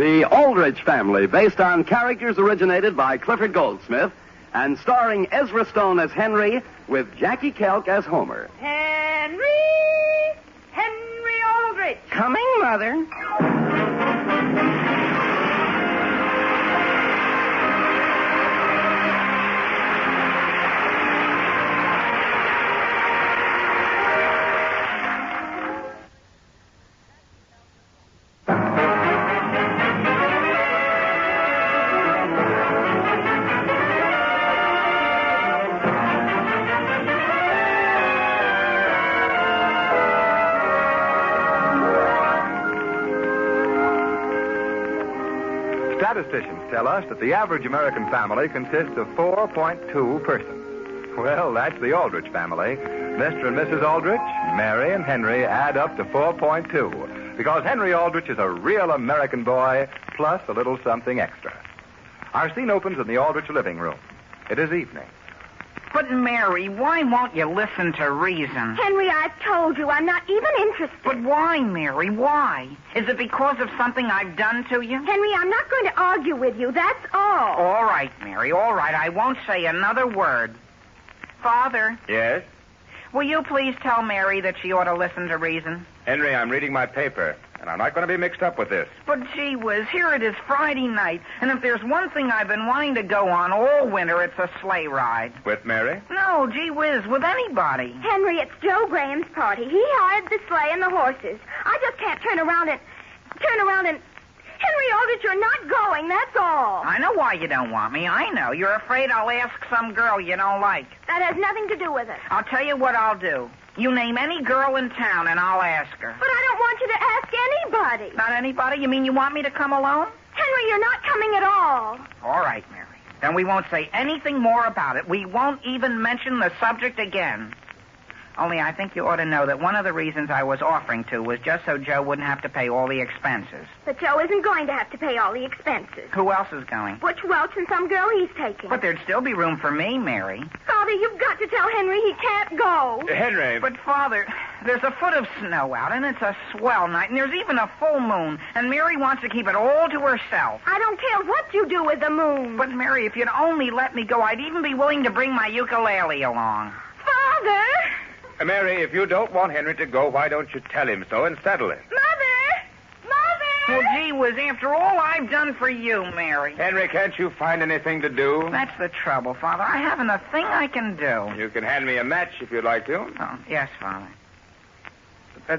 The Aldrich Family, based on characters originated by Clifford Goldsmith and starring Ezra Stone as Hen-ree with Jackie Kelk as Homer. Hen-ree Al-drich. Coming, Mother. Statisticians tell us that the average American family consists of 4.2 persons. Well, that's the Aldrich family. Mr. and Mrs. Aldrich, Mary and Henry add up to 4.2 because Hen-ree Al-drich is a real American boy plus a little something extra. Our scene opens in the Aldrich living room. It is evening. But, Mary, why won't you listen to reason? Henry, I've told you I'm not even interested. But why, Mary? Why? Is it because of something I've done to you? Henry, I'm not going to argue with you, that's all. All right, Mary, all right. I won't say another word. Father, Yes? will you please tell Mary that she ought to listen to reason? Henry, I'm reading my paper, and I'm not going to be mixed up with this. But gee whiz, here it is Friday night, and if there's one thing I've been wanting to go on all winter, it's a sleigh ride. With Mary? No, gee whiz, with anybody. Henry, it's Joe Graham's party. He hired the sleigh and the horses. I just can't turn around and... Henry Aldrich, you're not going, that's all. I know why you don't want me. I know. You're afraid I'll ask some girl you don't like. That has nothing to do with it. I'll tell you what I'll do. You name any girl in town, and I'll ask her. But I don't want you to ask anybody. Not anybody? You mean you want me to come alone? Henry, you're not coming at all. All right, Mary. Then we won't say anything more about it. We won't even mention the subject again. Only I think you ought to know that one of the reasons I was offering to was just so Joe wouldn't have to pay all the expenses. But Joe isn't going to have to pay all the expenses. Who else is going? Butch Welch and some girl he's taking. But there'd still be room for me, Mary. Father, you've got to tell Henry he can't go. Henry. But, Father, there's a foot of snow out, and it's a swell night, and there's even a full moon, and Mary wants to keep it all to herself. I don't care what you do with the moon. But, Mary, if you'd only let me go, I'd even be willing to bring my ukulele along. Father! Mary, if you don't want Henry to go, why don't you tell him so and settle it? Well, gee whiz, after all I've done for you, Mary. Henry, can't you find anything to do? That's the trouble, Father. I haven't a thing I can do. You can hand me a match if you'd like to. Oh, yes, Father.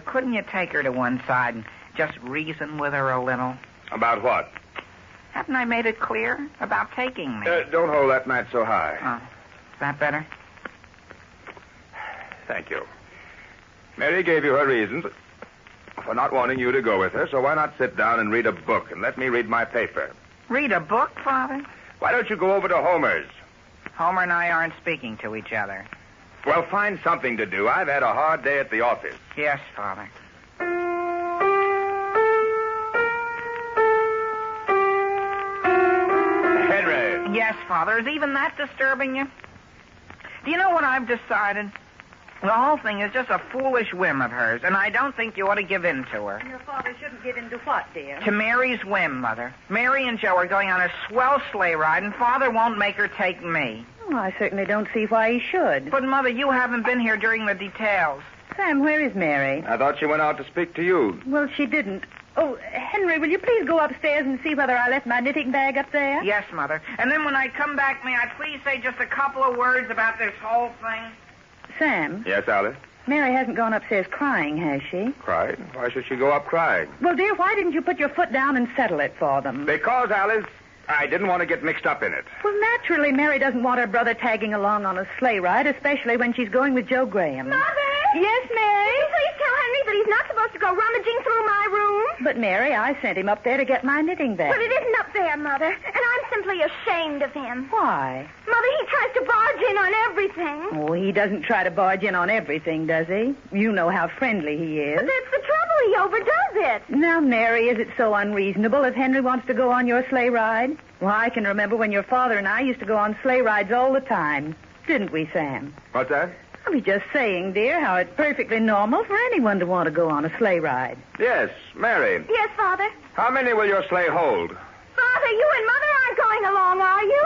Couldn't you take her to one side and just reason with her a little? About what? Haven't I made it clear about taking me? Don't hold that match so high. Oh, is that better? Thank you. Mary gave you her reasons for not wanting you to go with her, so why not sit down and read a book and let me read my paper? Read a book, Father? Why don't you go over to Homer's? Homer and I aren't speaking to each other. Well, find something to do. I've had a hard day at the office. Yes, Father. Henry. Yes, Father. Is even that disturbing you? Do you know what I've decided? The whole thing is just a foolish whim of hers, and I don't think you ought to give in to her. Your father shouldn't give in to what, dear? To Mary's whim, Mother. Mary and Joe are going on a swell sleigh ride, and Father won't make her take me. Oh, I certainly don't see why he should. But, Mother, you haven't been here during the details. Sam, where is Mary? I thought she went out to speak to you. Well, she didn't. Oh, Henry, will you please go upstairs and see whether I left my knitting bag up there? Yes, Mother. And then when I come back, may I please say just a couple of words about this whole thing? Sam? Yes, Alice? Mary hasn't gone upstairs crying, has she? Cried? Why should she go up crying? Well, dear, why didn't you put your foot down and settle it for them? Because, Alice, I didn't want to get mixed up in it. Well, naturally, Mary doesn't want her brother tagging along on a sleigh ride, especially when she's going with Joe Graham. Mother! Yes, Mary? Will you please tell Henry that he's not supposed to go rummaging through my room? But, Mary, I sent him up there to get my knitting bag. But it isn't up there, Mother, and I'm simply ashamed of him. Why? Mother, he tries to barge in on everything. Oh, he doesn't try to barge in on everything, does he? You know how friendly he is. But that's the trouble. He overdoes it. Now, Mary, is it so unreasonable if Henry wants to go on your sleigh ride? Well, I can remember when your father and I used to go on sleigh rides all the time. Didn't we, Sam? What's that? I was just saying, dear, how it's perfectly normal for anyone to want to go on a sleigh ride. Yes, Mary. Yes, Father. How many will your sleigh hold? Father, you and Mother aren't going along, are you?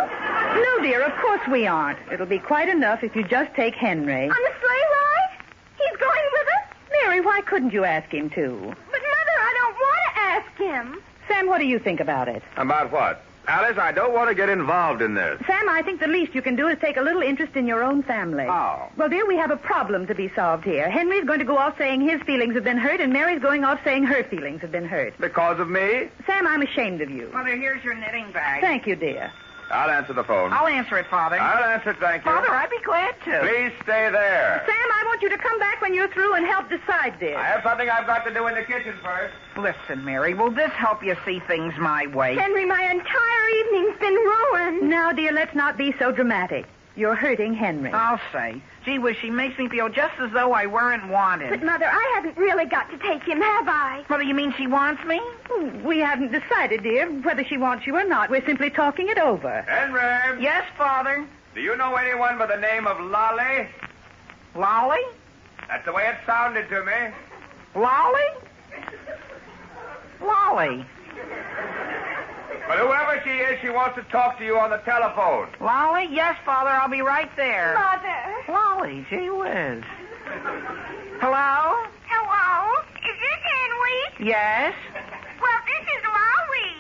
No, dear, of course we aren't. It'll be quite enough if you just take Hen-ree. On the sleigh ride? He's going with us? Mary, why couldn't you ask him to? But, Mother, I don't want to ask him. Sam, what do you think about it? About what? Alice, I don't want to get involved in this. Sam, I think the least you can do is take a little interest in your own family. Oh. Well, dear, we have a problem to be solved here. Henry's going to go off saying his feelings have been hurt, and Mary's going off saying her feelings have been hurt. Because of me? Sam, I'm ashamed of you. Mother, here's your knitting bag. Thank you, dear. I'll answer the phone. I'll answer it, Father. I'll answer it, thank you. Father, I'd be glad to. Please stay there. Sam, I want you to come back when you're through and help decide this. I have something I've got to do in the kitchen first. Listen, Mary, will this help you see things my way? Henry, my entire evening's been ruined. Now, dear, let's not be so dramatic. You're hurting Henry. I'll say. Gee whiz, she makes me feel just as though I weren't wanted. But, Mother, I haven't really got to take him, have I? Mother, you mean she wants me? We haven't decided, dear, whether she wants you or not. We're simply talking it over. Hen-ree, Yes, Father. do you know anyone by the name of Lolly? Lolly? That's the way it sounded to me. Lolly? Lolly. But whoever she is, she wants to talk to you on the telephone. Lolly? Yes, Father, I'll be right there. Mother. Lolly, gee whiz. Hello? Hello? Is this Henry? Yes? Well, this is Lolly.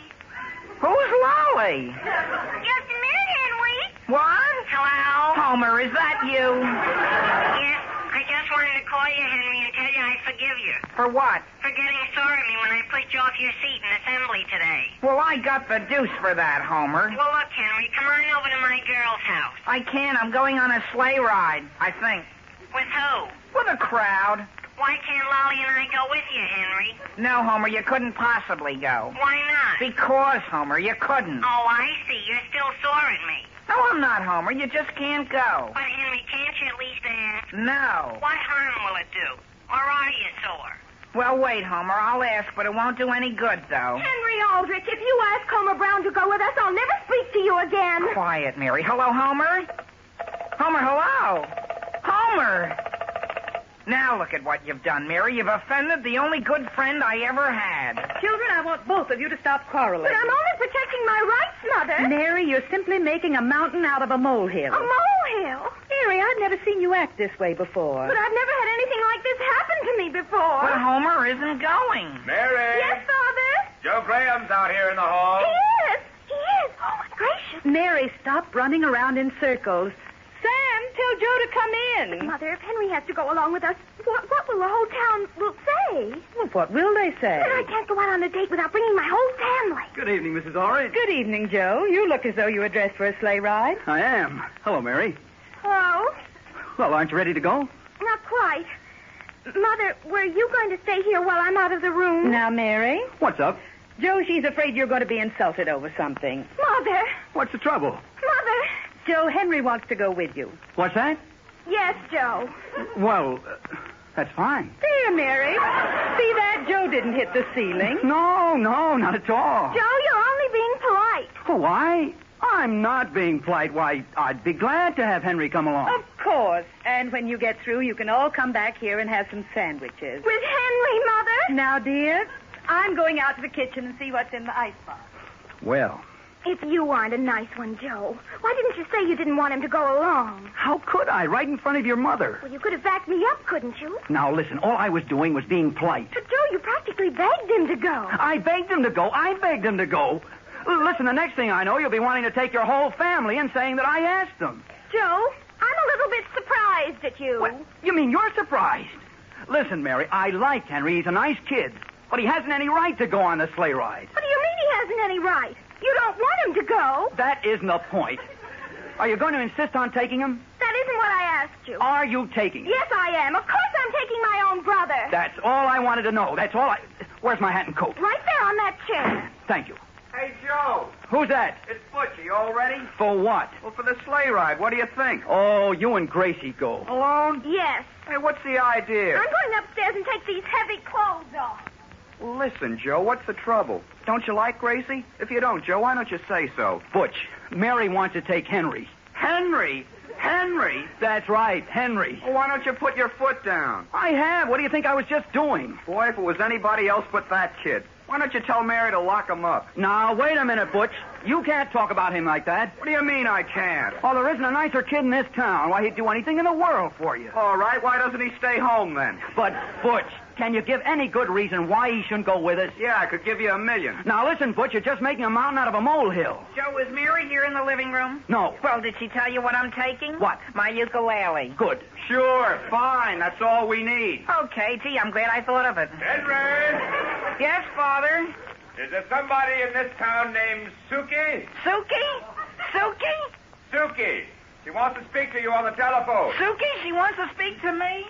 Who's Lolly? Just a minute, Henry. What? Hello? Homer, is that you? Yes, I just wanted to call you, Henry, and tell you I forgive you For what? for getting sore at me when I pushed you off your seat in assembly today. Well, I got the deuce for that, Homer. Well, look, Henry, come on over to my girl's house. I can't. I'm going on a sleigh ride, I think. With who? With a crowd. Why can't Lolly and I go with you, Henry? No, Homer, you couldn't possibly go. Why not? Because, Homer, you couldn't. Oh, I see. You're still sore at me. No, I'm not, Homer. You just can't go. But, Henry, can't you at least ask? No. What harm will it do? Or are you sore? Well, wait, Homer. I'll ask, but it won't do any good, though. Henry Aldrich, if you ask Homer Brown to go with us, I'll never speak to you again. Quiet, Mary. Hello, Homer? Homer, hello? Homer! Now look at what you've done, Mary. You've offended the only good friend I ever had. Children, I want both of you to stop quarreling. But I'm only protecting my rights, Mother. Mary, you're simply making a mountain out of a molehill. A molehill? Mary, I've never seen you act this way before. But I've never had anything like this happen to me before. But Homer isn't going. Mary! Yes, Father? Joe Graham's out here in the hall. He is. He is. Oh, my gracious. Mary, stop running around in circles. Sam, tell Joe to come in. Mother, if Henry has to go along with us, what will the whole town say? Well, what will they say? That I can't go out on a date without bringing my whole family. Good evening, Mrs. Aldrich. Good evening, Joe. You look as though you were dressed for a sleigh ride. I am. Hello, Mary. Oh, Well, aren't you ready to go? not quite. Mother, were you going to stay here while I'm out of the room? Now, Mary. What's up? Joe, she's afraid you're going to be insulted over something. Mother. What's the trouble? Mother. Joe, Henry wants to go with you. What's that? Yes, Joe. Well, that's fine. There, Mary. See that? Joe didn't hit the ceiling. No, not at all. Joe, you're only being polite. Oh, why? I'm not being polite. Why, I'd be glad to have Henry come along. Of course. And when you get through, you can all come back here and have some sandwiches. With Henry, Mother? Now, dear, I'm going out to the kitchen and see what's in the icebox. Well, If you aren't a nice one, Joe, why didn't you say you didn't want him to go along? how could I? Right in front of your mother. Well, you could have backed me up, couldn't you? Now, listen, all I was doing was being polite. But, Joe, you practically begged him to go. I begged him to go. Listen, the next thing I know, you'll be wanting to take your whole family and saying that I asked them. Joe, I'm a little bit surprised at you. What? You mean you're surprised? Listen, Mary, I like Henry. He's a nice kid. But he hasn't any right to go on the sleigh ride. What do you mean he hasn't any right? You don't want him to go. That isn't the point. Are you going to insist on taking him? That isn't what I asked you. Are you taking him? Yes, I am. Of course I'm taking my own brother. That's all I wanted to know. That's all I... Where's my hat and coat? Right there on that chair. Thank you. Hey, Joe. Who's that? It's Butch. You all ready? For what? Well, for the sleigh ride. What do you think? Oh, you and Gracie go. Alone? Yes. Hey, what's the idea? I'm going upstairs and take these heavy clothes off. Well, listen, Joe, what's the trouble? Don't you like Gracie? If you don't, Joe, why don't you say so? Butch, Mary wants to take Henry. Henry? Hen-ree? That's right, Hen-ree. Well, why don't you put your foot down? I have. What do you think I was just doing? Boy, if it was anybody else but that kid. Why don't you tell Mary to lock him up? Now, wait a minute, Butch. You can't talk about him like that. What do you mean I can't? Oh, there isn't a nicer kid in this town. Why, he'd do anything in the world for you. All right, why doesn't he stay home then? But, Butch, can you give any good reason why he shouldn't go with us? Yeah, I could give you $1 million. Now, listen, Butch, you're just making a mountain out of a molehill. Joe, is Mary here in the living room? No. Well, did she tell you what I'm taking? What? My ukulele. Good. Sure, fine. That's all we need. Okay, gee, I'm glad I thought of it. Henry, Yes, Father? is there somebody in this town named Suki? Suki? Suki? Suki. She wants to speak to you on the telephone. Suki, she wants to speak to me?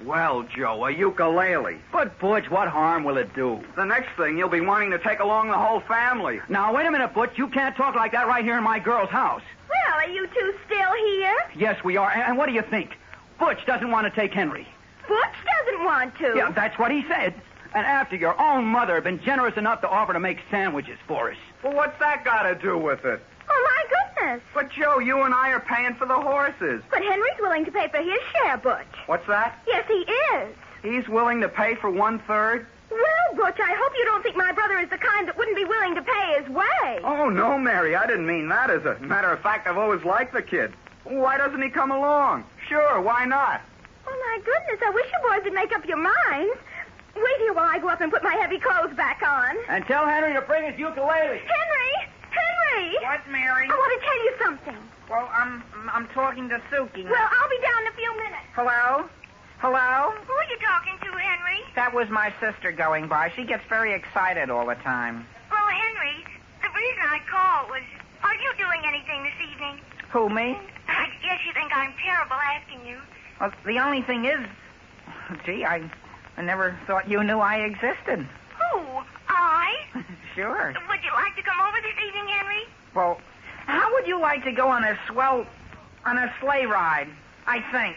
Well, Joe, a ukulele. But, Butch, what harm will it do? The next thing, you'll be wanting to take along the whole family. Now, wait a minute, Butch. You can't talk like that right here in my girl's house. Well, are you two still here? Yes, we are. And what do you think? Butch doesn't want to take Hen-ree. Butch doesn't want to. Yeah, that's what he said. And after your own mother had been generous enough to offer to make sandwiches for us. Well, what's that got to do with it? Oh, my goodness. But, Joe, you and I are paying for the horses. But Henry's willing to pay for his share, Butch. What's that? Yes, he is. He's willing to pay for 1/3? Well, Butch, I hope you don't think my brother is the kind that wouldn't be willing to pay his way. Oh, no, Mary, I didn't mean that. As a matter of fact, I've always liked the kid. Why doesn't he come along? Sure, why not? Oh, my goodness, I wish you boys would make up your minds. Wait here while I go up and put my heavy clothes back on. And tell Henry to bring his ukulele. Henry! What, Mary? I want to tell you something. Well, I'm talking to Suki. Well, I'll be down in a few minutes. Hello? Hello? Who are you talking to, Henry? That was my sister going by. She gets very excited all the time. Well, Henry, the reason I called was, are you doing anything this evening? Who, me? I guess you think I'm terrible asking you. Well, the only thing is, gee, I never thought you knew I existed. Who? I? Sure. Would you like to come over this evening, Henry? Well, how would you like to go on a sleigh ride, I think?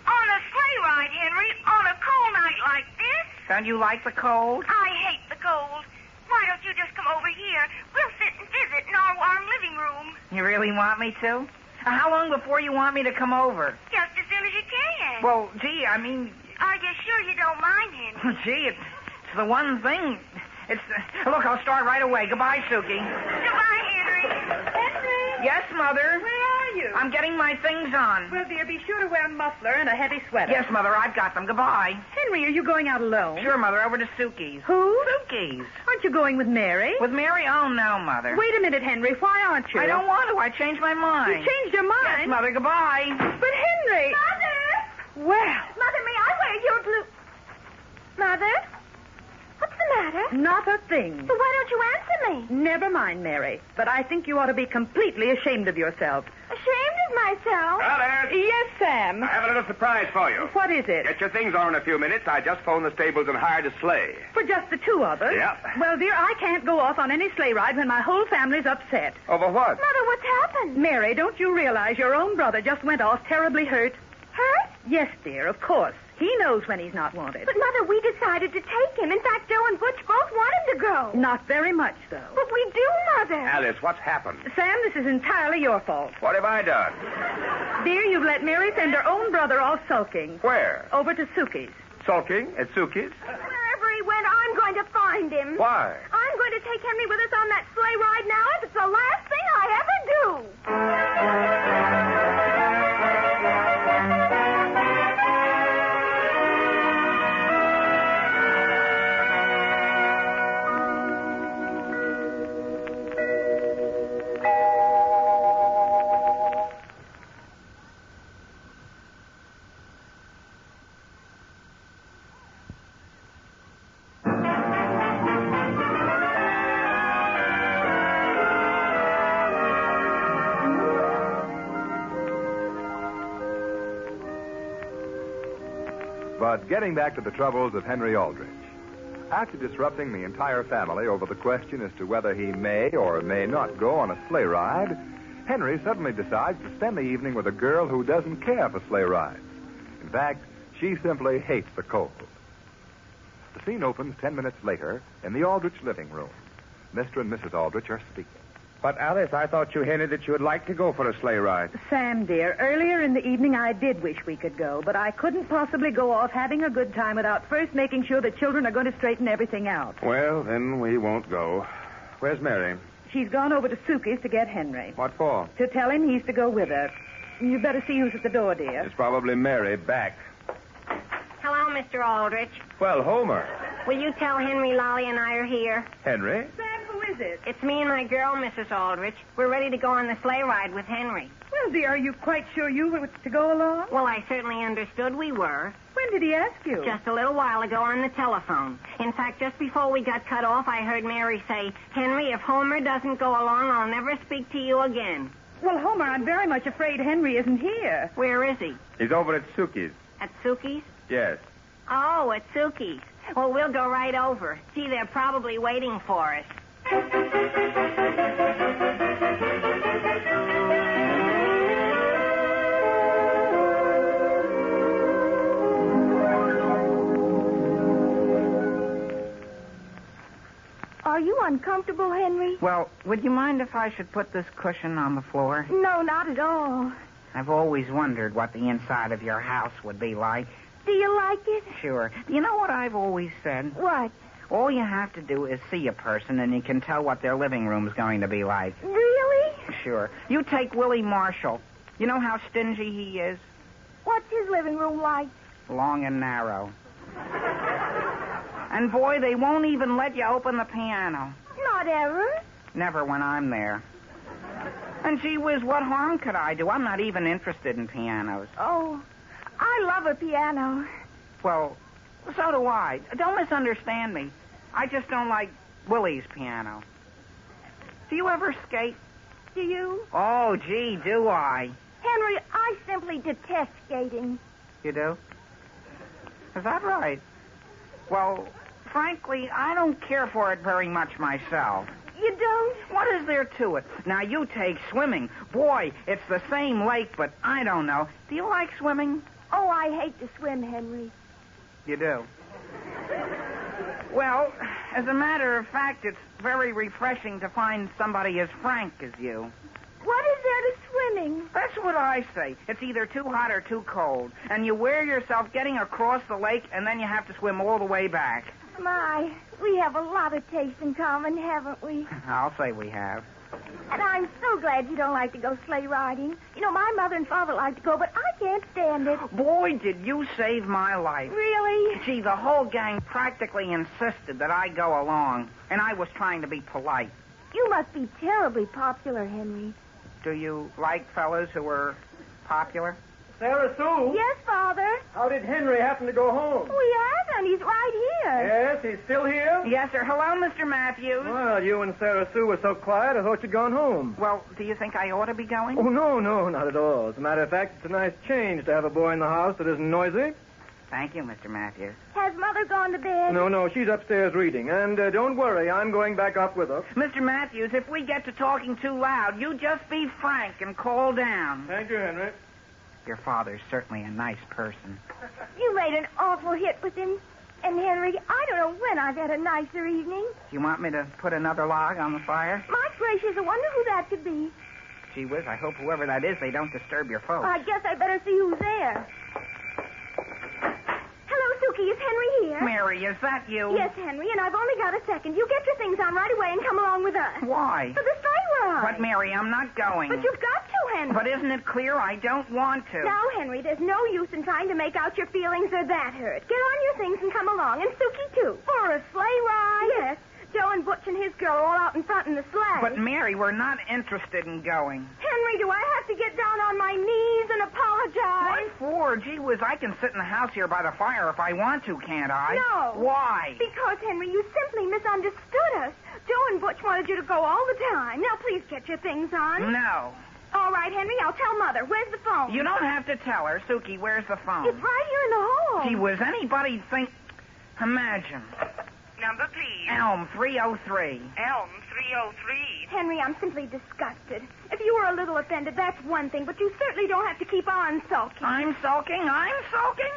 On a sleigh ride, Henry, on a cold night like this? Don't you like the cold? I hate the cold. Why don't you just come over here? We'll sit and visit in our warm living room. You really want me to? How long before you want me to come over? Just as soon as you can. Well, gee, I mean... Are you sure you don't mind, Henry? Gee, it's the one thing. Look, I'll start right away. Goodbye, Suki. Goodbye, Henry. Henry! Yes, Mother? Where are you? I'm getting my things on. Well, dear, be sure to wear a muffler and a heavy sweater. Yes, Mother, I've got them. Goodbye. Henry, are you going out alone? Sure, Mother, over to Suki's. Who? Suki's. Aren't you going with Mary? With Mary? Oh, no, Mother. Wait a minute, Henry. Why aren't you? I don't want to. I changed my mind. You changed your mind? Yes, Mother, goodbye. But, Henry... Mother! Well... Mother, may I wear your blue... Mother? What's the matter? Not a thing. Well, why don't you answer me? Never mind, Mary. But I think you ought to be completely ashamed of yourself. Ashamed of myself? Alice, Yes, Sam. I have a little surprise for you. What is it? Get your things on in a few minutes. I just phoned the stables and hired a sleigh. For just the two of us? Yep. Well, dear, I can't go off on any sleigh ride when my whole family's upset. Over what? Mother, what's happened? Mary, don't you realize your own brother just went off terribly hurt? Hurt? Yes, dear, of course. He knows when he's not wanted. But, Mother, we decided to take him. In fact, Joe and Butch both want him to go. Not very much, though. But we do, Mother. Alice, what's happened? Sam, this is entirely your fault. What have I done? Dear, you've let Mary send her own brother off sulking. Where? Over to Suki's. Sulking at Suki's? Wherever he went, I'm going to find him. Why? I'm going to take Henry with us on that sleigh ride now if it's the last thing I ever do. But getting back to the troubles of Hen-ree Al-drich. After disrupting the entire family over the question as to whether he may or may not go on a sleigh ride, Henry suddenly decides to spend the evening with a girl who doesn't care for sleigh rides. In fact, she simply hates the cold. The scene opens 10 minutes later in the Aldrich living room. Mr. and Mrs. Aldrich are speaking. But, Alice, I thought you hinted that you would like to go for a sleigh ride. Sam, dear, earlier in the evening I did wish we could go, but I couldn't possibly go off having a good time without first making sure the children are going to straighten everything out. Well, then we won't go. Where's Mary? She's gone over to Suki's to get Hen-ree. What for? To tell him he's to go with her. You better see who's at the door, dear. It's probably Mary back. Hello, Mr. Aldrich. Well, Homer. Will you tell Henry, Lolly, and I are here? Hen-ree? Sam, who is it? It's me and my girl, Mrs. Aldrich. We're ready to go on the sleigh ride with Henry. Well, dear, are you quite sure you were to go along? Well, I certainly understood we were. When did he ask you? Just a little while ago on the telephone. In fact, just before we got cut off, I heard Mary say, Henry, if Homer doesn't go along, I'll never speak to you again. Well, Homer, I'm very much afraid Henry isn't here. Where is he? He's over at Suki's. At Suki's? Yes. Oh, at Suki's. Well, we'll go right over. Gee, they're probably waiting for us. Are you uncomfortable, Henry? Well, would you mind if I should put this cushion on the floor? No, not at all. I've always wondered what the inside of your house would be like. Do you like it? Sure. You know what I've always said? What? All you have to do is see a person and you can tell what their living room's going to be like. Really? Sure. You take Willie Marshall. You know how stingy he is? What's his living room like? Long and narrow. And boy, they won't even let you open the piano. Not ever. Never when I'm there. And gee whiz, what harm could I do? I'm not even interested in pianos. Oh, I love a piano. Well, so do I. Don't misunderstand me. I just don't like Willie's piano. Do you ever skate? Do you? Oh, gee, do I? Henry, I simply detest skating. You do? Is that right? Well, frankly, I don't care for it very much myself. You don't? What is there to it? Now, you take swimming. Boy, it's the same lake, but I don't know. Do you like swimming? Oh, I hate to swim, Henry. You do? Well, as a matter of fact, it's very refreshing to find somebody as frank as you. What is there to swimming? That's what I say. It's either too hot or too cold. And you wear yourself getting across the lake, and then you have to swim all the way back. My, we have a lot of taste in common, haven't we? I'll say we have. And I'm so glad you don't like to go sleigh riding. You know, my mother and father like to go, but I can't stand it. Boy, did you save my life. Really? Gee, the whole gang practically insisted that I go along, and I was trying to be polite. You must be terribly popular, Henry. Do you like fellas who are popular? Sarah Sue? Yes, Father. How did Henry happen to go home? We haven't. He's right here. Yes, he's still here? Yes, sir. Hello, Mr. Matthews. Well, you and Sarah Sue were so quiet, I thought you'd gone home. Well, do you think I ought to be going? Oh, no, not at all. As a matter of fact, it's a nice change to have a boy in the house that isn't noisy. Thank you, Mr. Matthews. Has Mother gone to bed? No, she's upstairs reading. And don't worry, I'm going back up with her. Mr. Matthews, if we get to talking too loud, you just be frank and call down. Thank you, Henry. Your father's certainly a nice person. You made an awful hit with him. And, Henry, I don't know when I've had a nicer evening. Do you want me to put another log on the fire? My gracious, I wonder who that could be. Gee whiz, I hope whoever that is, they don't disturb your folks. I guess I better see who's there. Hello, Suki. Is Henry here? Mary, is that you? Yes, Henry, and I've only got a second. You get your things on right away and come along with us. Why? For the sleigh ride. But, Mary, I'm not going. But you've got to, Henry. But isn't it clear I don't want to? Now, Henry, there's no use in trying to make out your feelings or that hurt. Get on your things and come along, and Suki, too. For a sleigh ride? Yes. Joe and Butch and his girl are all out in front in the sleigh. But, Mary, we're not interested in going. Henry, do I have to get down on my knees and apologize? What for? Gee whiz, I can sit in the house here by the fire if I want to, can't I? No. Why? Because, Henry, you simply misunderstood us. Joe and Butch wanted you to go all the time. Now, please get your things on. No. All right, Henry, I'll tell Mother. Where's the phone? You don't have to tell her. Suki, where's the phone? It's right here in the hall. Gee whiz, anybody'd think... Imagine. No, Number, please. Elm 303. Elm 303. Henry, I'm simply disgusted. If you were a little offended, that's one thing, but you certainly don't have to keep on sulking. I'm sulking?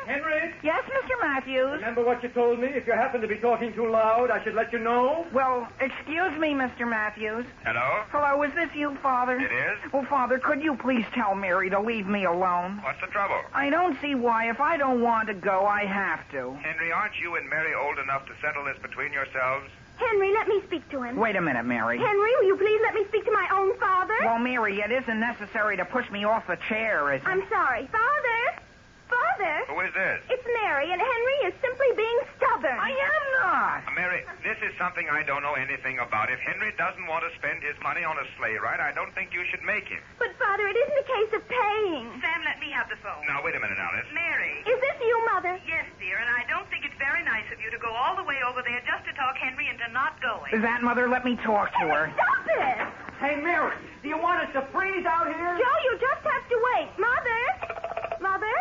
Henry? Yes, Mr. Matthews? Remember what you told me? If you happen to be talking too loud, I should let you know. Well, excuse me, Mr. Matthews. Hello? Hello, is this you, Father? It is? Well, Father, could you please tell Mary to leave me alone? What's the trouble? I don't see why. If I don't want to go, I have to. Henry, aren't you and Mary old enough to settle this between yourselves? Henry, let me speak to him. Wait a minute, Mary. Henry, will you please let me speak to my own father? Well, Mary, it isn't necessary to push me off the chair, is it? I'm sorry. Father! Father! Who is this? It's Mary, and Henry is simply being stubborn. I am not. Mary, this is something I don't know anything about. If Henry doesn't want to spend his money on a sleigh ride, I don't think you should make him. But, Father, it isn't a case of paying. Sam, let me have the phone. Now, wait a minute, Alice. Mary. Is this you, Mother? Yes, dear, and I don't think it's very nice of you to go all the way over there just to talk Henry into not going. Is that, Mother? Let me talk to her. Stop it! Hey, Mary, do you want us to freeze out here? Joe, you just have to wait. Mother? Mother?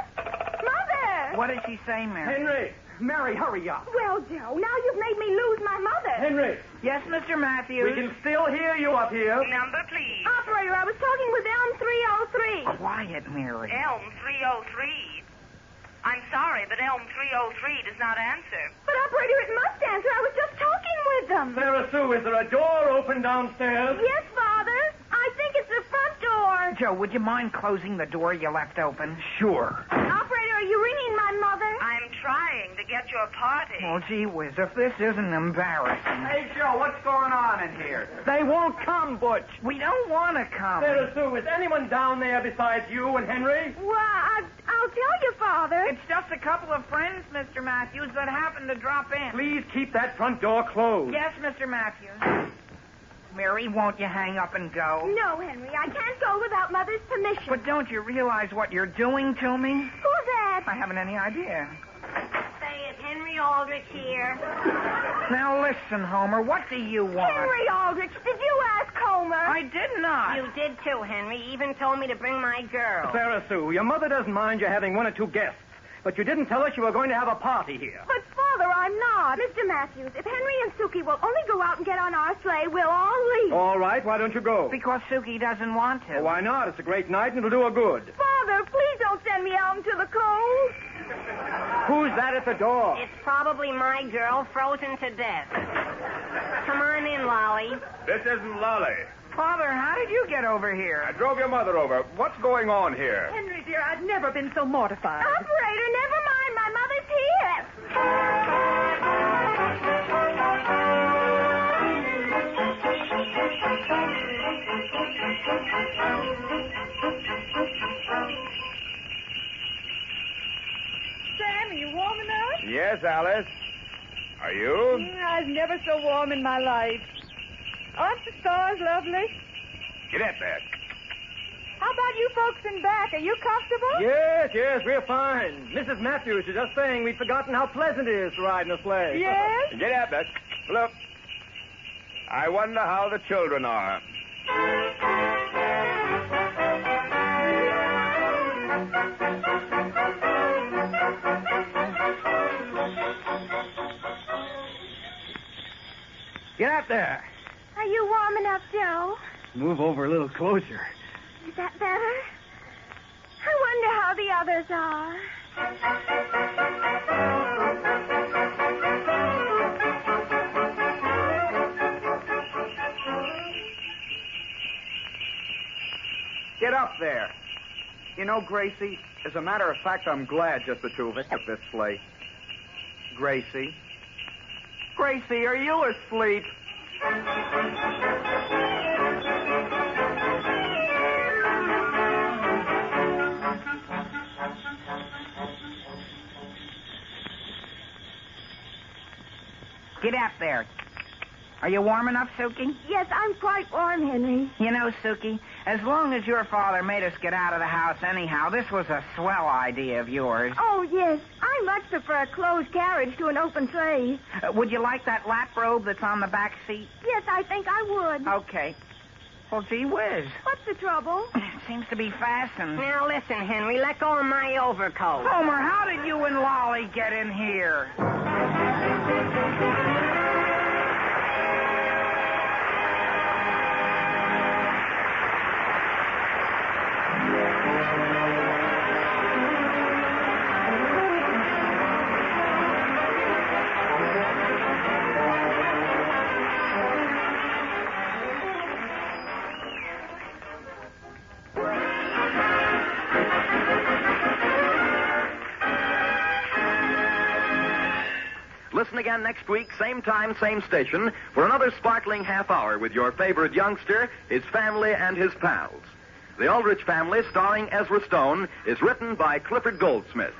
Mother! What did she say, Mary? Henry! Mary, hurry up. Well, Joe, now you've made me lose my mother. Henry! Yes, Mr. Matthews? We can still hear you up here. Number, please. Operator, I was talking with Elm 303. Quiet, Mary. Elm 303. I'm sorry, but Elm 303 does not answer. But, Operator, it must answer. I was just talking with them. Sarah Sue, is there a door open downstairs? Yes, Father. I think it's the front door. Joe, would you mind closing the door you left open? Sure. Operator, are you ringing my mother? I'm trying to get your party. Oh, gee whiz, if this isn't embarrassing. Hey, Joe, what's going on in here? They won't come, Butch. We don't want to come. Sarah Sue, is anyone down there besides you and Henry? Well, I'll tell you, Father. It's just a couple of friends, Mr. Matthews, that happened to drop in. Please keep that front door closed. Yes, Mr. Matthews. Mary, won't you hang up and go? No, Henry, I can't go without Mother's permission. But don't you realize what you're doing to me? Who's that? I haven't any idea. Say, it's Hen-ree Al-drich here. Now listen, Homer, what do you want? Hen-ree Al-drich, did you ask Homer? I did not. You did too, Henry. Even told me to bring my girl. Sarah Sue, your mother doesn't mind you having one or two guests, but you didn't tell us you were going to have a party here. But, Father, I'm not. Mr. Matthews, if Henry and Suki will only go out and get on our sleigh, we'll all leave. All right, why don't you go? Because Suki doesn't want to. Well, why not? It's a great night and it'll do her good. Father, please don't send me out into the cold. Who's that at the door? It's probably my girl, frozen to death. Come on in, Lolly. This isn't Lolly. Father, how did you get over here? I drove your mother over. What's going on here? Henry, dear, I've never been so mortified. Operator, never mind. My mother's here. Sam, are you warm enough? Yes, Alice. Are you? I was never so warm in my life. Aren't the stars lovely? Get up there. How about you folks in back? Are you comfortable? Yes, we're fine. Mrs. Matthews was just saying we'd forgotten how pleasant it is to ride in a sleigh. Yes? Get up there. Look. I wonder how the children are. Get out there. Are you warm enough, Joe? Move over a little closer. Is that better? I wonder how the others are. Get up there. You know, Gracie, as a matter of fact, I'm glad just the two of us took this sleigh. Gracie? Gracie, are you asleep? Get up there. Are you warm enough, Suki? Yes, I'm quite warm, Henry. You know, Suki, as long as your father made us get out of the house anyhow, this was a swell idea of yours. Oh, yes. I much prefer a closed carriage to an open sleigh. Would you like that lap robe that's on the back seat? Yes, I think I would. Okay. Well, gee whiz. What's the trouble? It seems to be fastened. Now, listen, Henry, let go of my overcoat. Homer, how did you and Lolly get in here? again next week, same time, same station, for another sparkling half hour with your favorite youngster, his family, and his pals. The Aldrich Family, starring Ezra Stone, is written by Clifford Goldsmith.